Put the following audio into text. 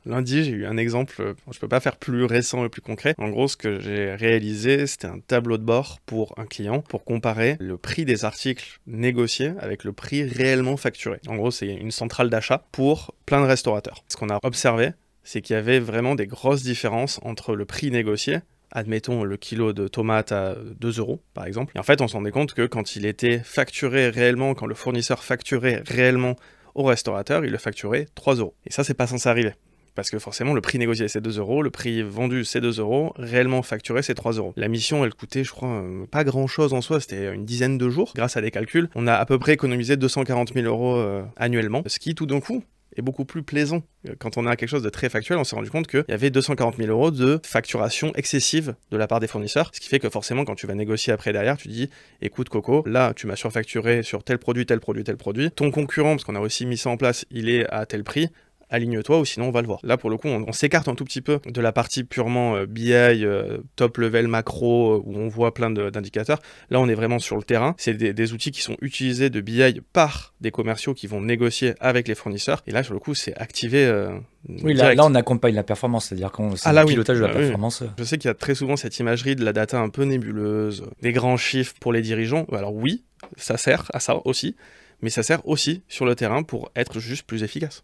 Lundi, j'ai eu un exemple, je peux pas faire plus récent et plus concret. En gros, ce que j'ai réalisé, c'était un tableau de bord pour un client pour comparer le prix des articles négociés avec le prix réellement facturé. En gros, c'est une centrale d'achat pour plein de restaurateurs. Ce qu'on a observé, c'est qu'il y avait vraiment des grosses différences entre le prix négocié, admettons le kilo de tomates à 2 euros par exemple. Et en fait, on se rendait compte que quand il était facturé réellement, quand le fournisseur facturait réellement au restaurateur, il le facturait 3 euros. Et ça, c'est pas censé arriver. Parce que forcément, le prix négocié, c'est 2 euros, le prix vendu, c'est 2 euros, réellement facturé, c'est 3 euros. La mission, elle coûtait, je crois, pas grand-chose en soi, c'était une dizaine de jours. Grâce à des calculs, on a à peu près économisé 240 000 euros annuellement, ce qui, tout d'un coup, est beaucoup plus plaisant. Quand on a quelque chose de très factuel, on s'est rendu compte qu'il y avait 240 000 euros de facturation excessive de la part des fournisseurs, ce qui fait que forcément, quand tu vas négocier après derrière, tu dis, écoute Coco, là, tu m'as surfacturé sur tel produit, tel produit, tel produit. Ton concurrent, parce qu'on a aussi mis ça en place, il est à tel prix. Aligne-toi ou sinon on va le voir. Là pour le coup on s'écarte un tout petit peu de la partie purement BI, top level macro où on voit plein d'indicateurs. Là on est vraiment sur le terrain. C'est des outils qui sont utilisés de BI par des commerciaux qui vont négocier avec les fournisseurs. Et là sur le coup c'est activé Oui, direct. là, on accompagne la performance, c'est-à-dire qu'on c'est Ah le là oui, pilotage de la oui. performance. Je sais qu'il y a très souvent cette imagerie de la data un peu nébuleuse, des grands chiffres pour les dirigeants. Alors oui, ça sert à ça aussi, mais ça sert aussi sur le terrain pour être juste plus efficace.